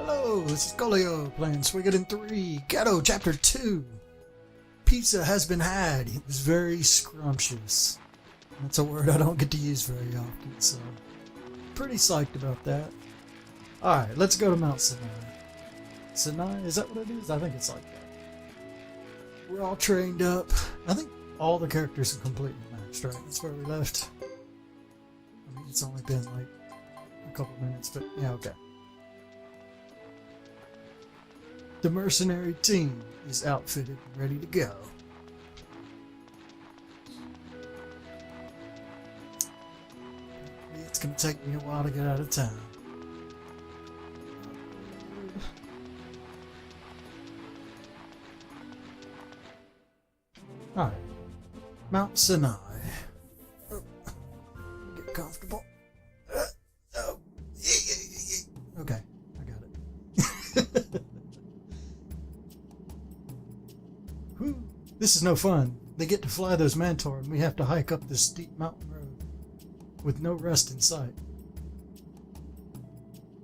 Hello, this is Golio playing Suikoden 3, Geddoe Chapter 2. Pizza has been had. It was very scrumptious. That's a word I don't get to use very often, so pretty psyched about that. Alright, let's go to Mount Sinai. Sinai? Is that what it is? I think it's like that. We're all trained up. I think all the characters are completely maxed, right? That's where we left. I mean, it's only been like a couple minutes, but yeah, okay. The mercenary team is outfitted and ready to go. It's going to take me a while to get out of town. Alright. Mount Sinai. Oh, get comfortable. Oh. Okay, I got it. Whew, this is no fun. They get to fly those Mantor and we have to hike up this steep mountain road with no rest in sight.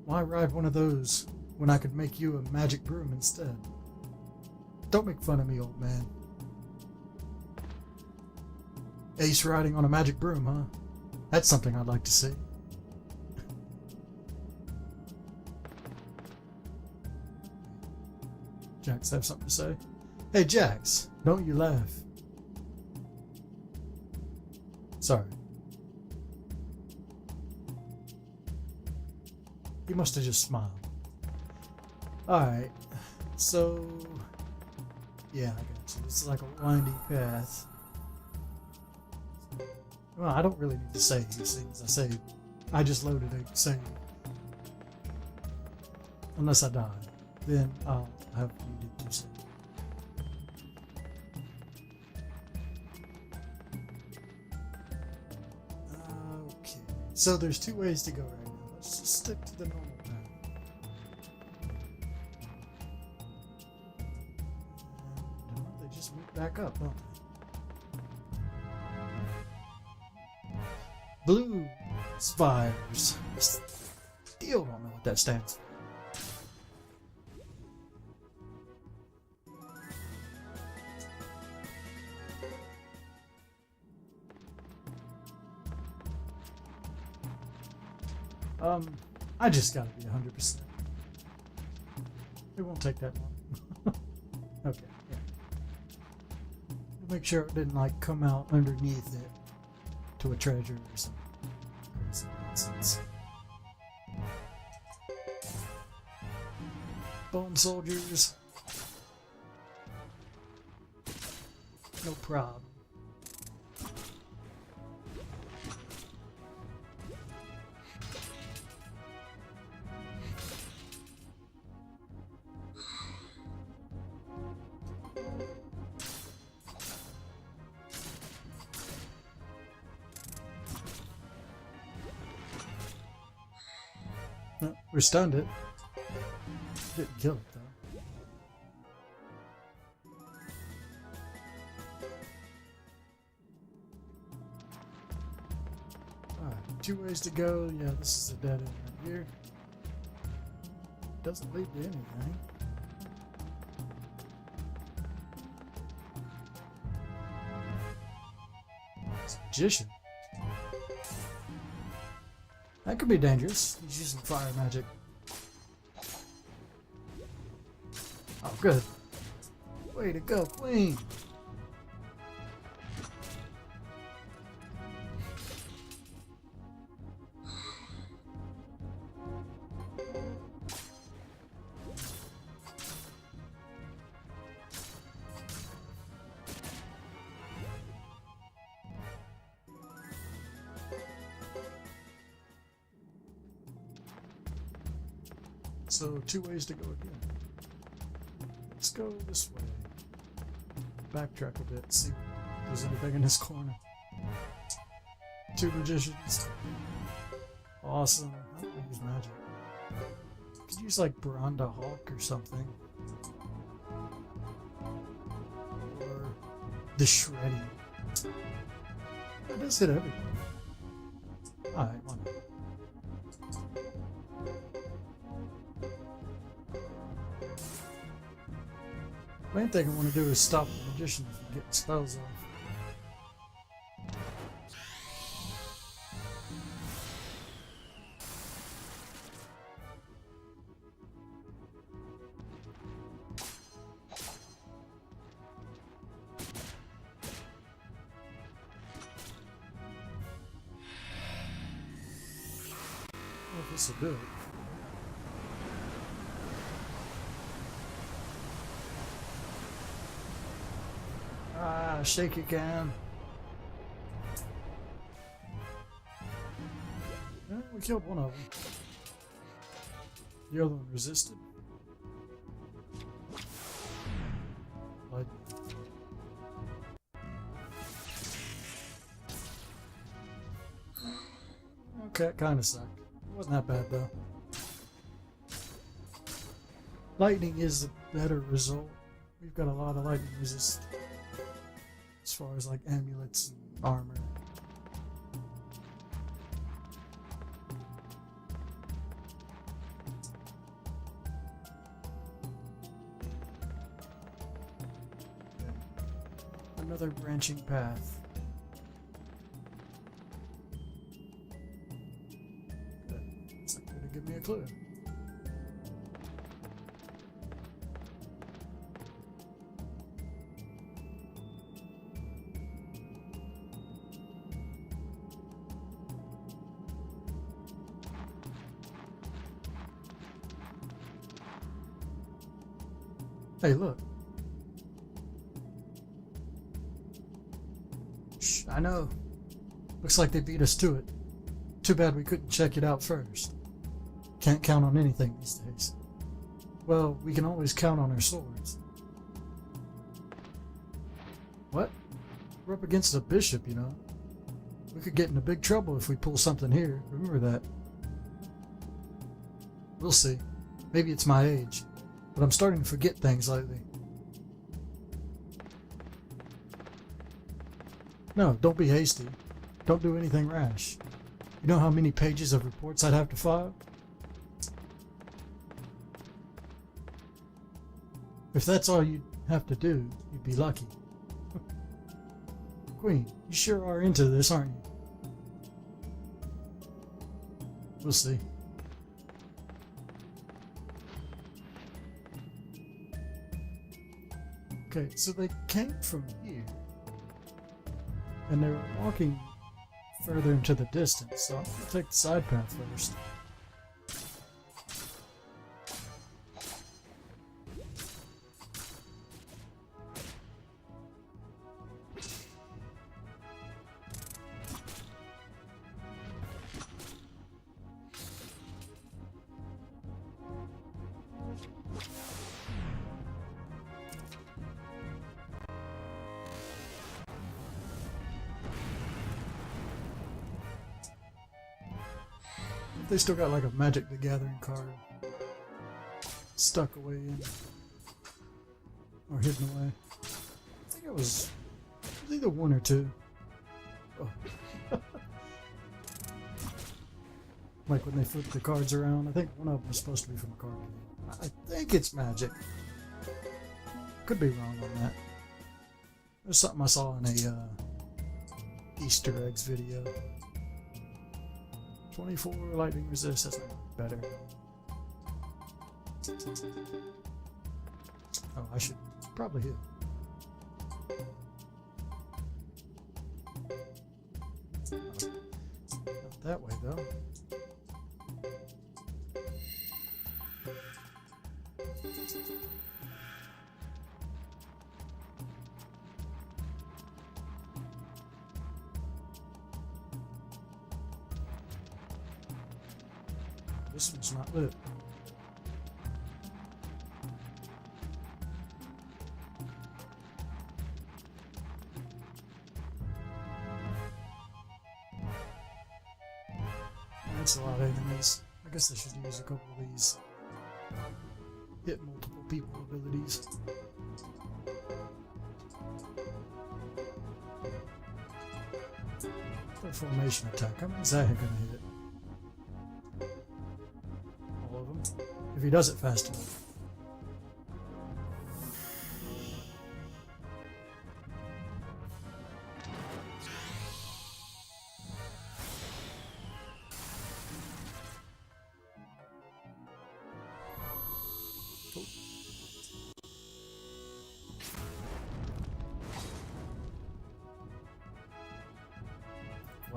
Why ride one of those when I could make you a magic broom instead? Don't make fun of me, old man. Ace riding on a magic broom, huh? That's something I'd like to see. Jax have something to say? Hey Jax, don't you laugh. Sorry. He must have just smiled. Alright, so yeah, I got you. It's like a windy path. Well, I don't really need to save these things. I saved. I just loaded a save. Unless I die, then I'll have needed to save. Okay, so there's two ways to go right now. Let's just stick to the normal path. And they just move back up, don't they? Blue spires. Still don't know what that stands for. I just gotta be 100%. It won't take that long. Okay, yeah. Make sure it didn't like come out underneath it to a treasure or something. Nonsense. Bone soldiers. No problem. We stunned it. Didn't kill it though. Alright, two ways to go. Yeah, this is a dead end right here. Doesn't lead to anything. It's a magician. That could be dangerous. He's using fire magic. Oh, good. Way to go, Queen. So, two ways to go again. Let's go this way. Backtrack a bit, see if there's anything in this corner. Two magicians. Awesome. I don't use magic. Could use like Baranda Hawk or something. Or the Shreddy. That does hit everything. Alright, why not? Main thing I want to do is stop the magician from getting spells off. Well, if this will do it. Ah, shake it, can. Yeah, we killed one of them. The other one resisted. Like, okay, it kind of sucked. It wasn't that bad though. Lightning is the better result. We've got a lot of lightning resist. As far as like amulets and armor. Another branching path. It's not going to give me a clue. Hey, look. Shh, I know. Looks like they beat us to it. Too bad we couldn't check it out first. Can't count on anything these days. Well, we can always count on our swords. What? We're up against a bishop, you know. We could get into big trouble if we pull something here. Remember that. We'll see. Maybe it's my age. But I'm starting to forget things lately. No, don't be hasty. Don't do anything rash. You know how many pages of reports I'd have to file? If that's all you'd have to do, you'd be lucky. Queen, you sure are into this, aren't you? We'll see. Okay, so they came from here, and they were walking further into the distance, so I'm going to take the side path first. They still got like a Magic the Gathering card stuck away in or hidden away. I think it was either one or two. Oh. Like when they flip the cards around, I think one of them was supposed to be from a card game. I think it's Magic. Could be wrong on that. There's something I saw in a Easter eggs video. 24 lightning resist, that's not better. Oh, I should probably heal. Not that way though. This one's not lit. That's a lot of enemies. I guess I should use a couple of these hit multiple people abilities. The formation attack. How many is that going to hit? If he does it fast enough.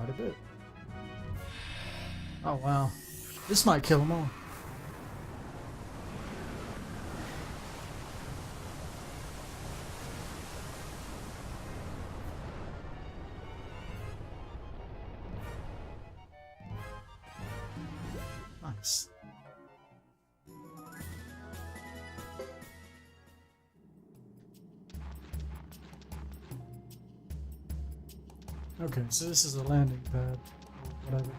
quite a bit. Oh wow. This might kill them all. Nice. Okay, so this is a landing pad, or whatever.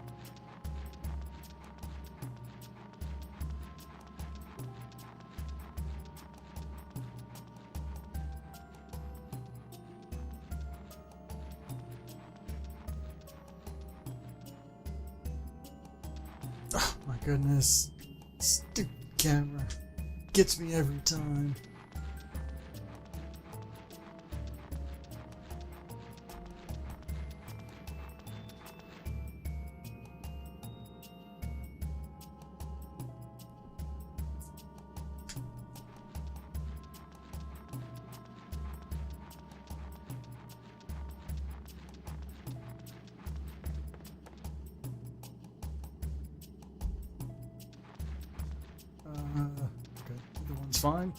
Oh my goodness, stupid camera gets me every time. Okay, the one's fine.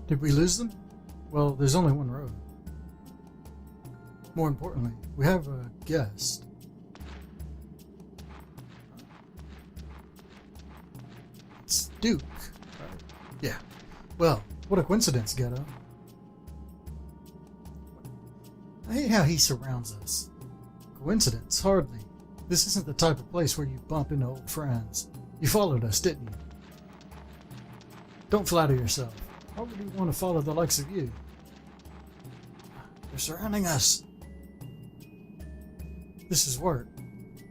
Did we lose them? Well, there's only one road. More importantly, we have a guest. It's Duke. Yeah. Well, what a coincidence, Geddoe. I hate how he surrounds us. Coincidence? Hardly. This isn't the type of place where you bump into old friends. You followed us, didn't you? Don't flatter yourself. Why would he want to follow the likes of you? They're surrounding us. This is work.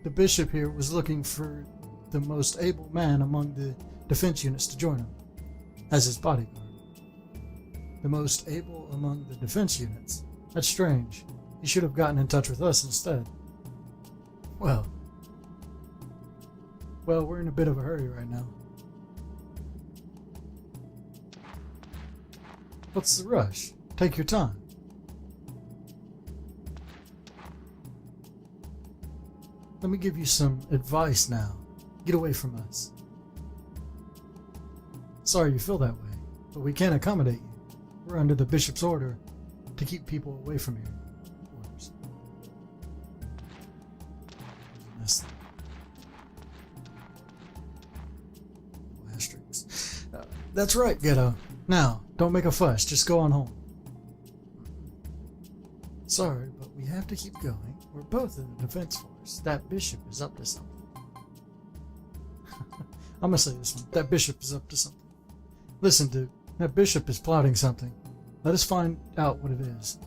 The bishop here was looking for the most able man among the defense units to join him as his bodyguard. The most able among the defense units? That's strange. He should have gotten in touch with us instead. Well, we're in a bit of a hurry right now. What's the rush? Take your time. Let me give you some advice now. Get away from us. Sorry you feel that way, but we can't accommodate you. We're under the bishop's order to keep people away from here. Orders. Asterisks. That's right, Geddoe. Now, don't make a fuss. Just go on home. Sorry, but we have to keep going. We're both in the defense force. That bishop is up to something. I'm gonna say this one. That bishop is up to something. Listen, dude. That bishop is plotting something. Let us find out what it is.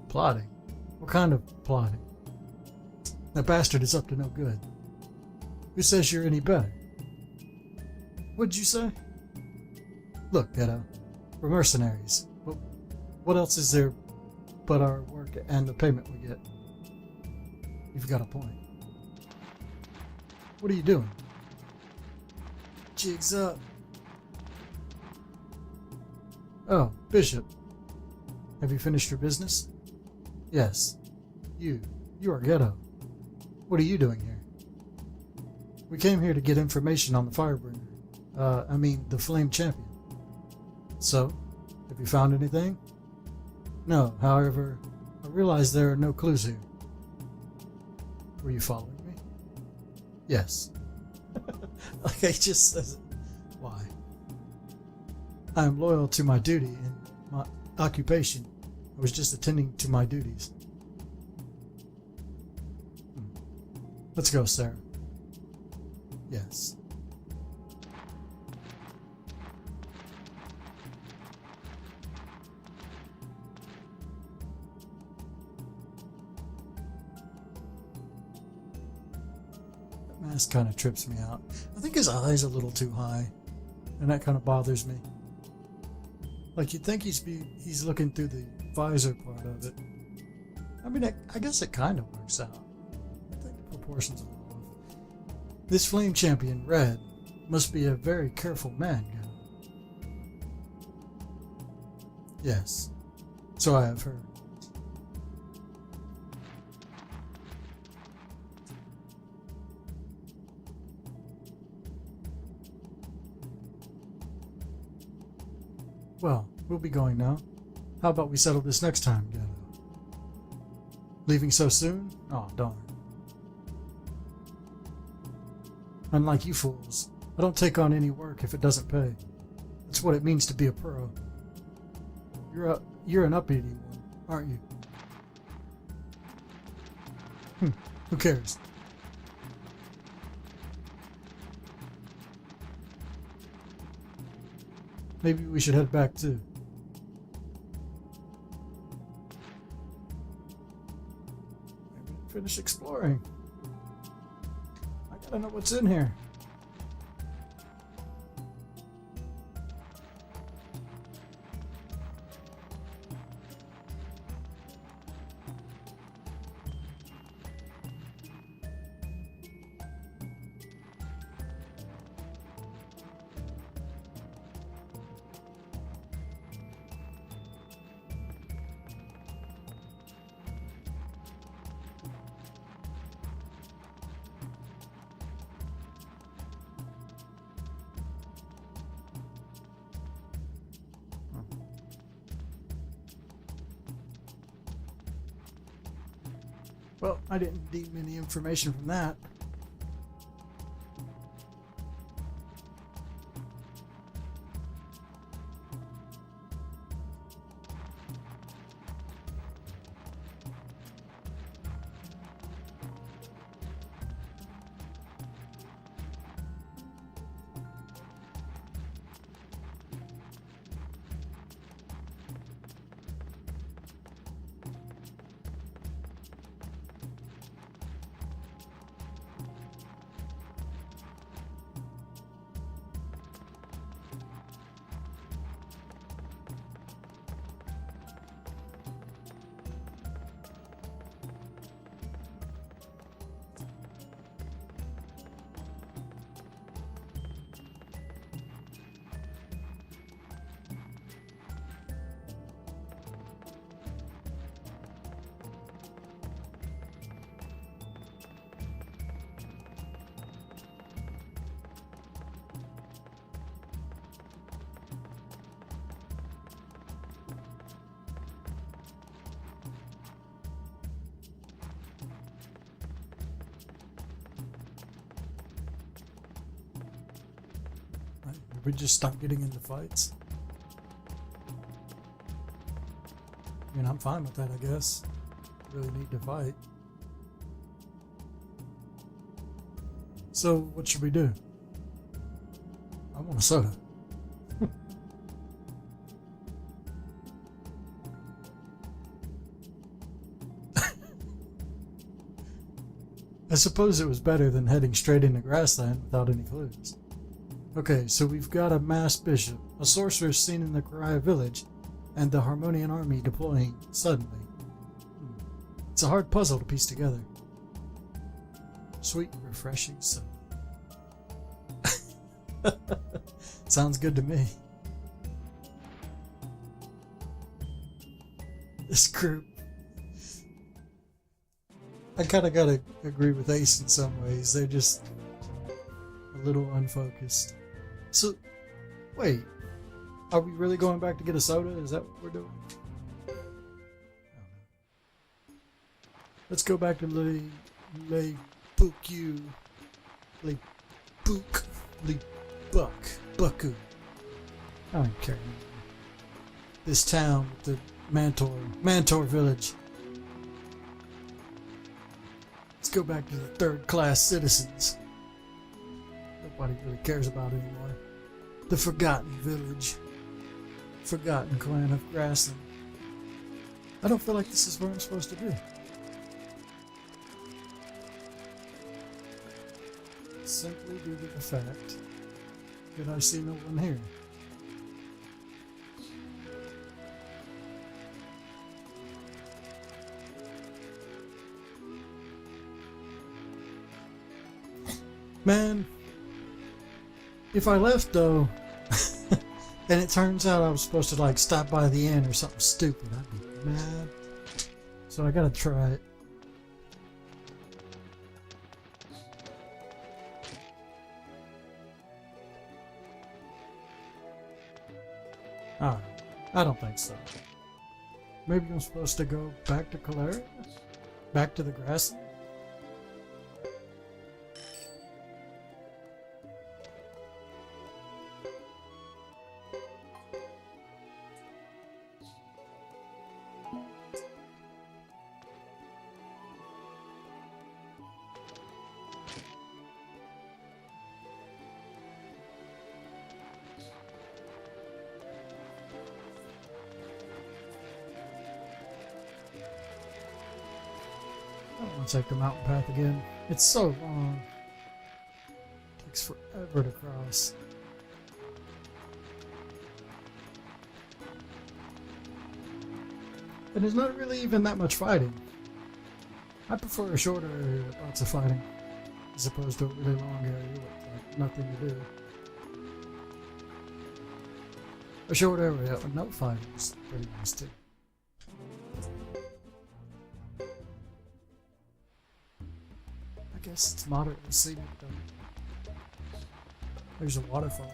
Plotting? What kind of plotting? That bastard is up to no good. Who says you're any better? What'd you say? Look, Geddoe. We're mercenaries. What else is there but our work and the payment we get? You've got a point. What are you doing? Jig's up. Oh, Bishop. Have you finished your business? Yes. You are Geddoe. What are you doing here? We came here to get information on the Firebringer. The Flame Champion. So, have you found anything? No, however, I realize there are no clues here. Were you following me? Yes. Like he just says it. Why? I am loyal to my duty and my occupation. I was just attending to my duties. Let's go, Sarah. Yes. That mask kind of trips me out. I think his eye's a little too high, and that kind of bothers me. Like you'd think he's looking through the visor part of it. I mean, I guess it kind of works out. I think the proportions are a little off. This flame champion, Red, must be a very careful man, Geddoe. Yes, so I have heard. Well, we'll be going now. How about we settle this next time, Geddoe? Leaving so soon? Oh, darn. Unlike you fools, I don't take on any work if it doesn't pay. That's what it means to be a pro. You're an uppity one, aren't you? Who cares? Maybe we should head back too. Maybe finish exploring. I gotta know what's in here. Well, I didn't deem any information from that. We just stop getting into fights. I mean, I'm fine with that, I guess. Really need to fight. So, what should we do? I want a soda. I suppose it was better than heading straight into grassland without any clues. Okay, so we've got a masked bishop, a sorcerer seen in the Karaya village, and the Harmonian army deploying suddenly. It's a hard puzzle to piece together. Sweet, refreshing soda. Sounds good to me. This group. I kind of gotta agree with Ace in some ways. They're just a little unfocused. So, wait. Are we really going back to get a soda? Is that what we're doing? I don't know. Let's go back to Le Buku. I don't care anymore. This town with the Mantor village. Let's go back to the third-class citizens. Nobody really cares about anymore. The Forgotten Village. Forgotten Clan of Grassland. I don't feel like this is where I'm supposed to be. Simply due to the fact that I see no one here. Man, if I left though, and it turns out I was supposed to like stop by the inn or something stupid, I'd be mad. So I gotta try it. Alright, I don't think so. Maybe I'm supposed to go back to Calaria? Back to the grassland? I don't want to take the mountain path again. It's so long. It takes forever to cross. And there's not really even that much fighting. I prefer a shorter area with lots of fighting, as opposed to a really long area with like nothing to do. A short area with no fighting is pretty nice too. I guess it's moderately scenic though. There's a waterfall.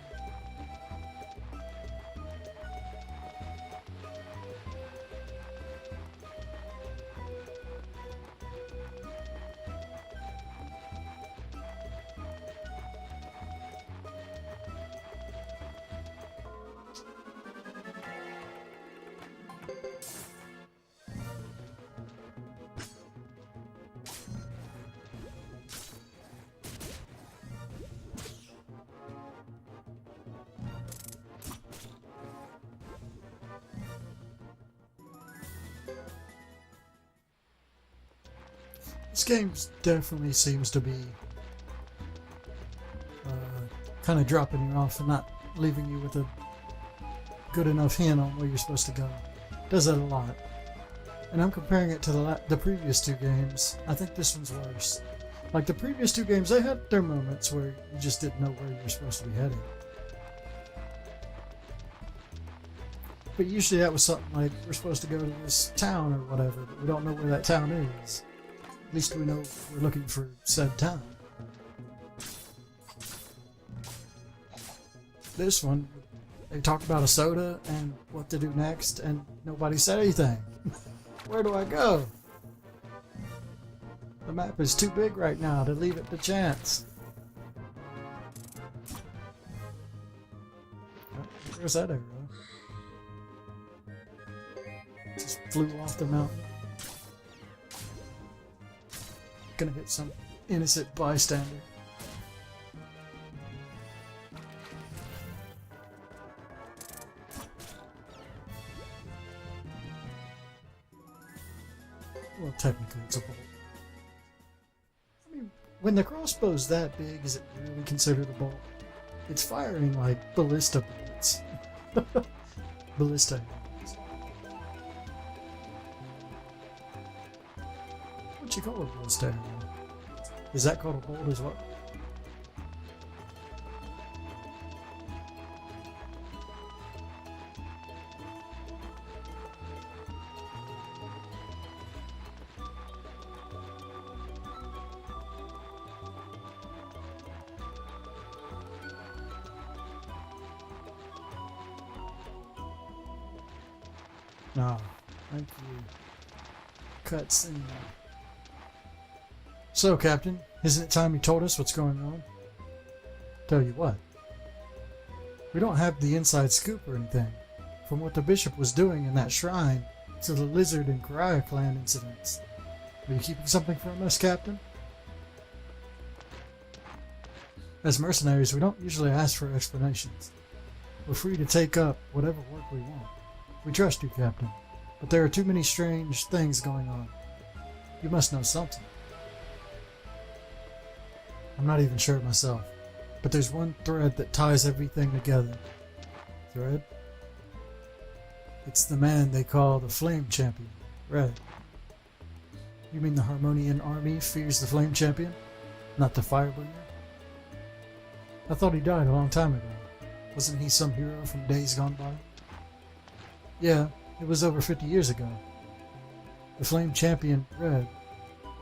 This game definitely seems to be kind of dropping you off and not leaving you with a good enough hint on where you're supposed to go. It does that a lot. And I'm comparing it to the previous two games. I think this one's worse. Like the previous two games, they had their moments where you just didn't know where you were supposed to be heading. But usually that was something like, we're supposed to go to this town or whatever, but we don't know where that town is. At least we know we're looking for said town. This one, they talked about a soda and what to do next, and nobody said anything. Where do I go? The map is too big right now to leave it to chance. Where's that arrow? Just flew off the mountain. Gonna hit some innocent bystander. Well, technically it's a bolt. I mean, when the crossbow's that big, is it really considered a bolt? It's firing like ballista bullets. Ballista. What you call a ballista? Is that called a bolt as well? No, thank you. Cutscene. So, Captain, isn't it time you told us what's going on? Tell you what. We don't have the inside scoop or anything. From what the bishop was doing in that shrine to the lizard and Karaya clan incidents. Are you keeping something from us, Captain? As mercenaries, we don't usually ask for explanations. We're free to take up whatever work we want. We trust you, Captain, but there are too many strange things going on. You must know something. I'm not even sure myself, but there's one thread that ties everything together. Thread? It's the man they call the Flame Champion, right? You mean the Harmonian army fears the Flame Champion, not the Firebringer? I thought he died a long time ago. Wasn't he some hero from days gone by? Yeah, it was over 50 years ago. The Flame Champion Red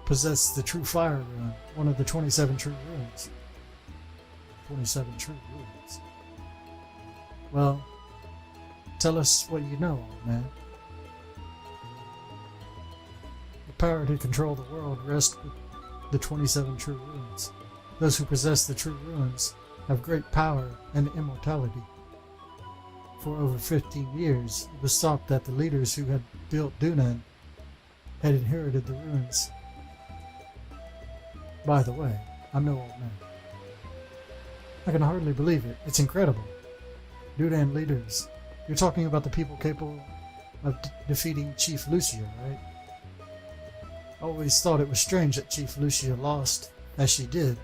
possessed the true fire rune, one of the 27 true runes. 27 true runes. Well, tell us what you know, old man. The power to control the world rests with the 27 true runes. Those who possess the true runes have great power and immortality. For over 15 years, it was thought that the leaders who had built Dunan had inherited the runes. By the way, I'm no old man. I can hardly believe it. It's incredible. Dunan leaders. You're talking about the people capable of defeating Chief Lucia, right? Always thought it was strange that Chief Lucia lost as she did.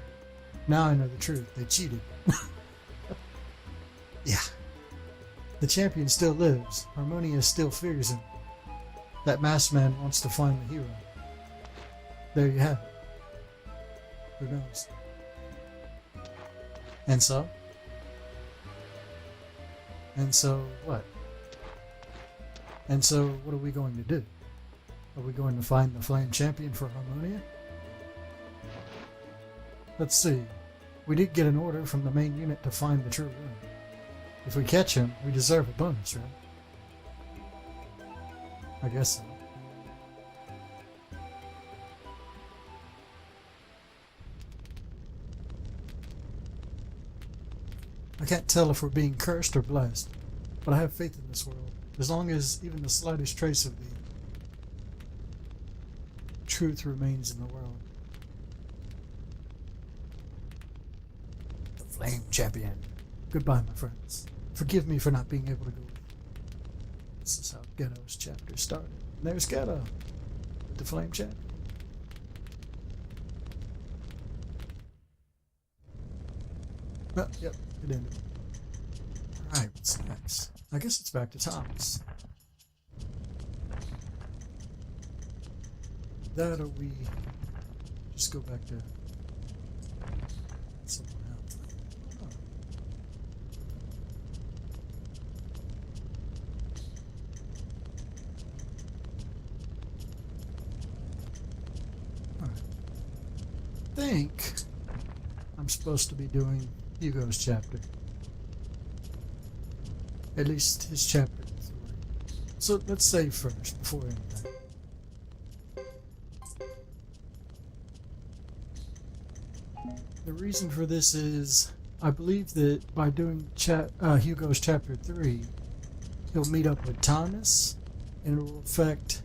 Now I know the truth. They cheated. Yeah. The champion still lives. Harmonia still fears him. That masked man wants to find the hero. There you have it. Who knows? And so? And so what? And so what are we going to do? Are we going to find the Flame Champion for Harmonia? Let's see. We did get an order from the main unit to find the true rune. If we catch him, we deserve a bonus, right? I guess so. I can't tell if we're being cursed or blessed, but I have faith in this world. As long as even the slightest trace of the truth remains in the world. The Flame Champion. Goodbye, my friends. Forgive me for not being able to go. This is how Geddoe's chapter started. And there's Geddoe with the Flame Champion. Oh, yep, it ended. Alright, what's next? I guess it's back to Thomas. That or we just go back to someone else. Oh. Alright. I think I'm supposed to be doing Hugo's chapter. At least his chapter 3. So let's save first before anything. The reason for this is I believe that by doing Hugo's chapter 3, he'll meet up with Thomas, and it will affect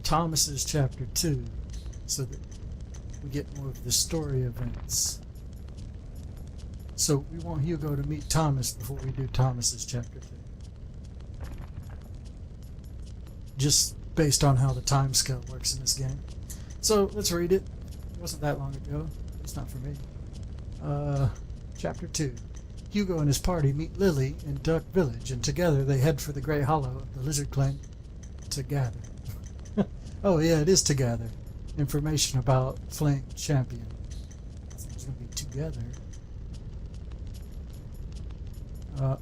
Thomas's chapter 2, so that we get more of the story events. So we want Hugo to meet Thomas before we do Thomas's chapter 3. Just based on how the time scale works in this game. So let's read it. It wasn't that long ago. It's not for me. Chapter 2. Hugo and his party meet Lily in Duck Village, and together they head for the Great Hollow of the Lizard Clan to gather. Oh yeah, it is to gather information about Flame Champion. I think it's going to be together.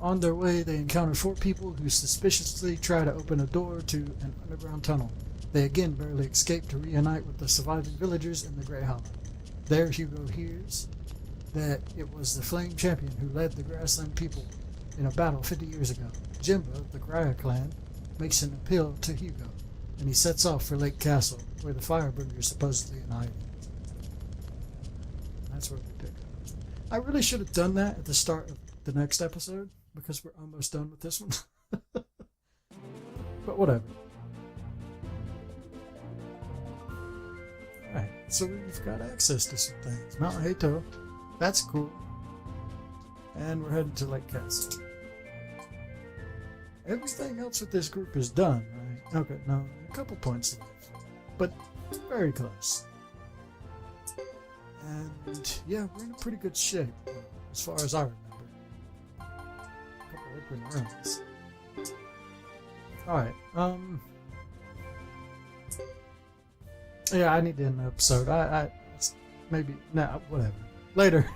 On their way, they encounter 4 people who suspiciously try to open a door to an underground tunnel. They again barely escape to reunite with the surviving villagers in the Great Hollow. There, Hugo hears that it was the Flame Champion who led the Grassland people in a battle 50 years ago. Jimbo, the Graya clan, makes an appeal to Hugo, and he sets off for Lake Castle, where the Firebringer is supposedly in hiding. That's where we pick up. I really should have done that at the start of the next episode, because we're almost done with this one. But whatever. Alright, so we've got access to some things. Mount Hato, that's cool. And we're heading to Lake Castle. Everything else with this group is done, right? Okay, no, a couple points left. But very close. And yeah, we're in pretty good shape, as far as I remember. A couple open rooms. Alright, yeah, I need to end the episode. Maybe, nah, whatever. Later.